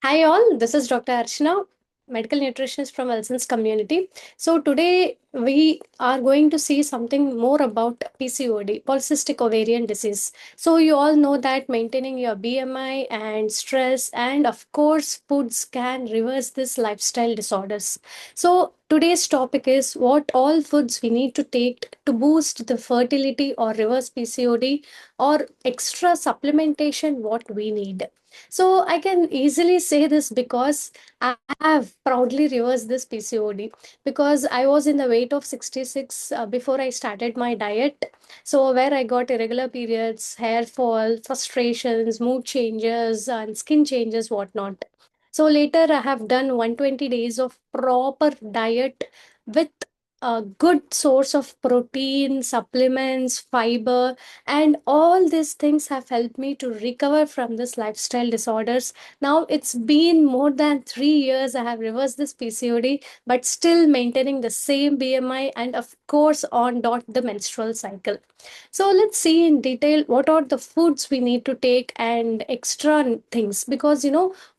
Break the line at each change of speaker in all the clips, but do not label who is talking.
Hi all, this is Dr. Archana, medical nutritionist from Wilson's community. So today we are going to see something more about PCOD, polycystic ovarian disease. So you all know that maintaining your BMI and stress and of course foods can reverse this lifestyle disorders. So today's topic is what all foods we need to take to boost the fertility or reverse PCOD or extra supplementation what we need. So I can easily say this because I have proudly reversed this PCOD because I was in the weight of 66 before I started my diet. So where I got irregular periods, hair fall, frustrations, mood changes, and skin changes, whatnot. So later I have done 120 days of proper diet with a good source of protein, supplements, fiber, and all these things have helped me to recover from this lifestyle disorders. Now it's been more than 3 years I have reversed this PCOD, but still maintaining the same BMI and of course on dot the menstrual cycle. So let's see in detail what are the foods we need to take and extra things, because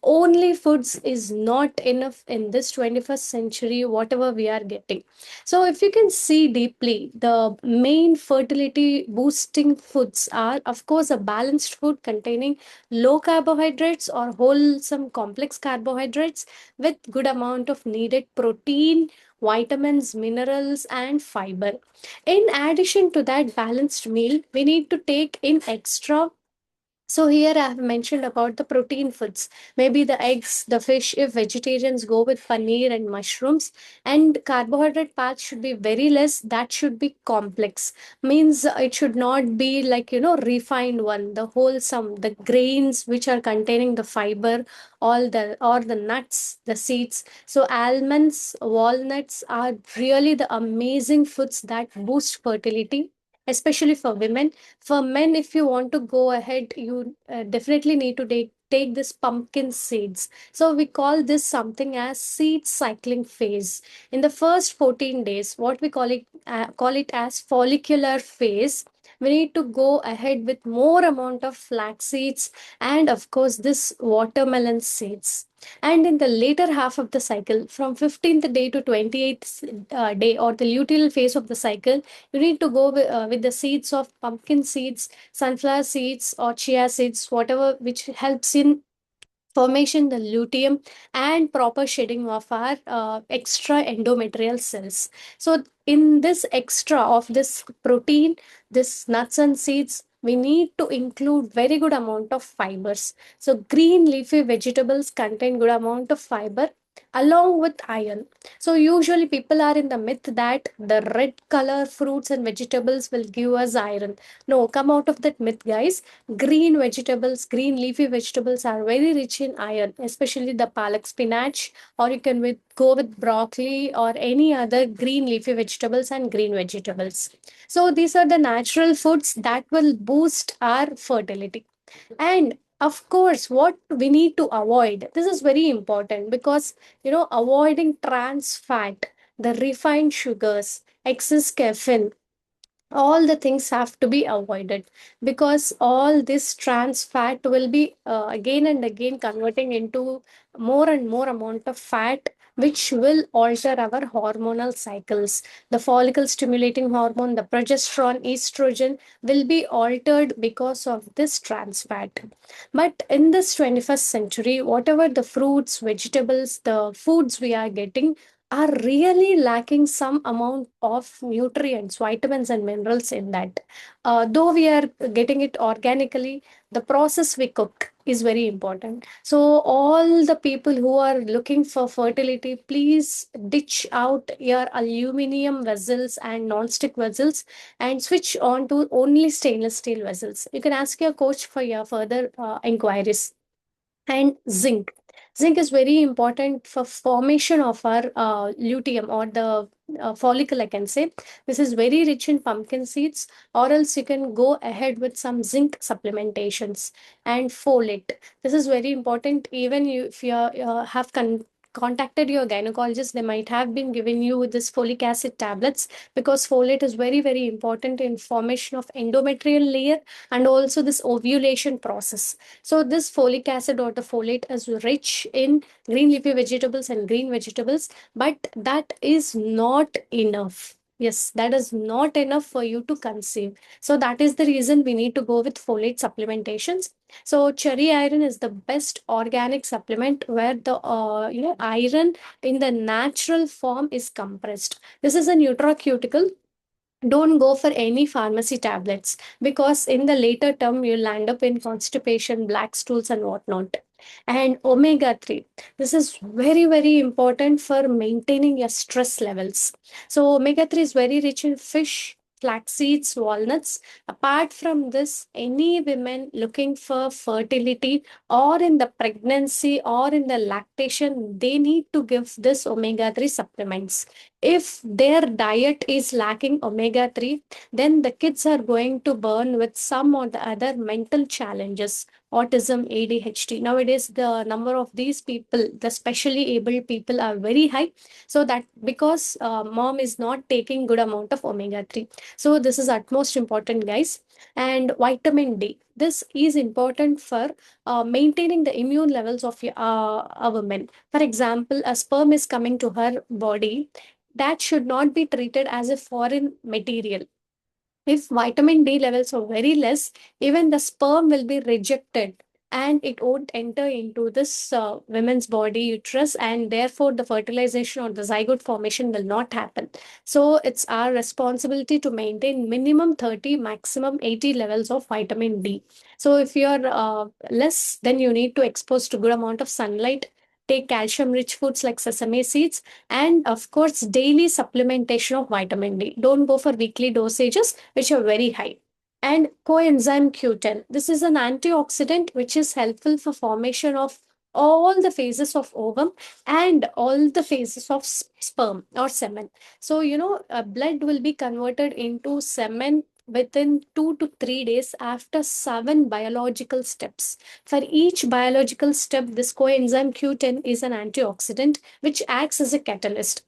only foods is not enough in this 21st century whatever we are getting. So if you can see deeply, the main fertility boosting foods are of course a balanced food containing low carbohydrates or wholesome complex carbohydrates with good amount of needed protein, vitamins, minerals and fiber. In addition to that balanced meal, we need to take in extra. So here I have mentioned about the protein foods, maybe the eggs, the fish, if vegetarians go with paneer and mushrooms, and carbohydrate part should be very less, that should be complex. Means it should not be like, refined one, the wholesome, the grains which are containing the fiber, all the or the nuts, the seeds. So almonds, walnuts are really the amazing foods that boost fertility, especially for women. For men, if you want to go ahead, you definitely need to take this pumpkin seeds. So we call this something as seed cycling phase. In the first 14 days, what we call it as follicular phase, we need to go ahead with more amount of flax seeds and of course this watermelon seeds. And in the later half of the cycle, from 15th day to 28th day, or the luteal phase of the cycle, you need to go with the seeds of pumpkin seeds, sunflower seeds, or chia seeds, whatever which helps in formation the luteum and proper shedding of our extra endometrial cells. So in this extra of this protein, this nuts and seeds, we need to include very good amount of fibers. So green leafy vegetables contain good amount of fiber along with iron. So usually people are in the myth that the red color fruits and vegetables will give us iron. No, come out of that myth, guys. Green vegetables, green leafy vegetables are very rich in iron, especially the palak spinach, or you can go with broccoli or any other green leafy vegetables and green vegetables. So these are the natural foods that will boost our fertility. And of course, what we need to avoid, this is very important because avoiding trans fat, the refined sugars, excess caffeine, all the things have to be avoided, because all this trans fat will be again and again converting into more and more amount of fat, which will alter our hormonal cycles. The follicle stimulating hormone, the progesterone, estrogen will be altered because of this trans fat. But in this 21st century, whatever the fruits, vegetables, the foods we are getting are really lacking some amount of nutrients, vitamins, and minerals in that. Though we are getting it organically, the process we cook is very important. So, all the people who are looking for fertility, please ditch out your aluminum vessels and non-stick vessels and switch on to only stainless steel vessels. You can ask your coach for your further inquiries. And zinc is very important for formation of our luteum or the follicle, I can say. This is very rich in pumpkin seeds, or else you can go ahead with some zinc supplementations. And folate, this is very important even if you have contacted your gynecologist, they might have been giving you this folic acid tablets, because folate is very, very important in formation of endometrial layer and also this ovulation process. So this folic acid or the folate is rich in green leafy vegetables and green vegetables, but that is not enough. Yes, that is not enough for you to conceive. So that is the reason we need to go with folate supplementations. So cherry iron is the best organic supplement where the iron in the natural form is compressed. This is a nutraceutical. Don't go for any pharmacy tablets, because in the later term you'll land up in constipation, black stools, and whatnot. And omega 3, this is very, very important for maintaining your stress levels. So omega 3 is very rich in fish, flax seeds, walnuts. Apart from this, any women looking for fertility or in the pregnancy or in the lactation, they need to give this omega 3 supplements. If their diet is lacking omega 3, then the kids are going to burn with some or the other mental challenges, autism, ADHD. Nowadays, the number of these people, the specially able people, are very high. So that because mom is not taking good amount of omega 3. So this is utmost important, guys. And vitamin D. This is important for maintaining the immune levels of a woman. For example, a sperm is coming to her body, that should not be treated as a foreign material. If vitamin D levels are very less, even the sperm will be rejected and it won't enter into this women's body uterus, and therefore the fertilization or the zygote formation will not happen. So it's our responsibility to maintain minimum 30, maximum 80 levels of vitamin D. So if you're less, then you need to expose to good amount of sunlight, take calcium rich foods like sesame seeds, and of course daily supplementation of vitamin D. Don't go for weekly dosages which are very high. And coenzyme Q10, this is an antioxidant which is helpful for formation of all the phases of ovum and all the phases of sperm or semen. So blood will be converted into semen within 2 to 3 days after 7 biological steps. For each biological step, this coenzyme Q10 is an antioxidant which acts as a catalyst.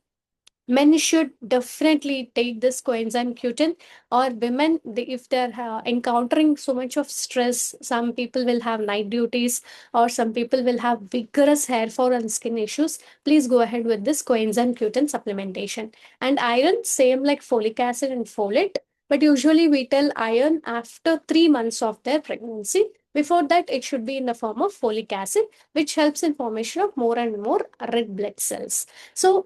Men should definitely take this coenzyme Q10, or women, if they're encountering so much of stress, some people will have night duties, or some people will have vigorous hair fall and skin issues. Please go ahead with this coenzyme Q10 supplementation. And iron, same like folic acid and folate, but usually we tell iron after 3 months of their pregnancy. Before that, it should be in the form of folic acid, which helps in formation of more and more red blood cells. So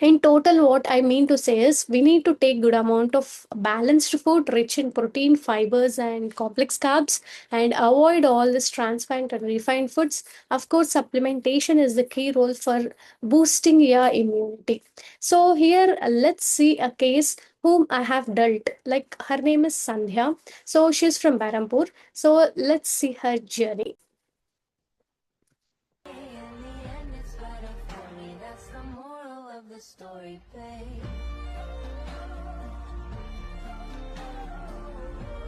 in total, what I mean to say is we need to take good amount of balanced food rich in protein, fibers, and complex carbs, and avoid all this trans fat and refined foods. Of course, supplementation is the key role for boosting your immunity. So here, let's see a case whom I have dealt. Like her name is Sandhya. So she's from Barampur. So let's see her journey.
Story, babe.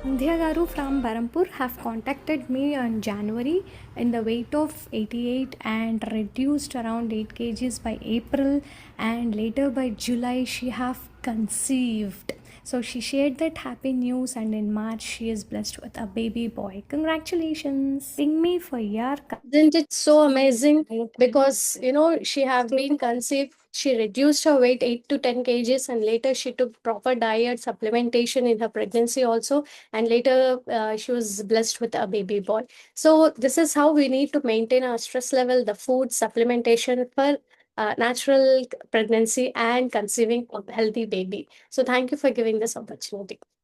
Sandhya Garu from Barampur have contacted me on January in the weight of 88 and reduced around 8 kgs by April, and later by July she have conceived. So she shared that happy news, and in March she is blessed with a baby boy. Congratulations. Ping me for your. Isn't it so amazing? Because she have been conceived, she reduced her weight 8 to 10 kgs, and later she took proper diet supplementation in her pregnancy also, and later she was blessed with a baby boy. So this is how we need to maintain our stress level, the food supplementation for natural pregnancy and conceiving a healthy baby. So thank you for giving this opportunity.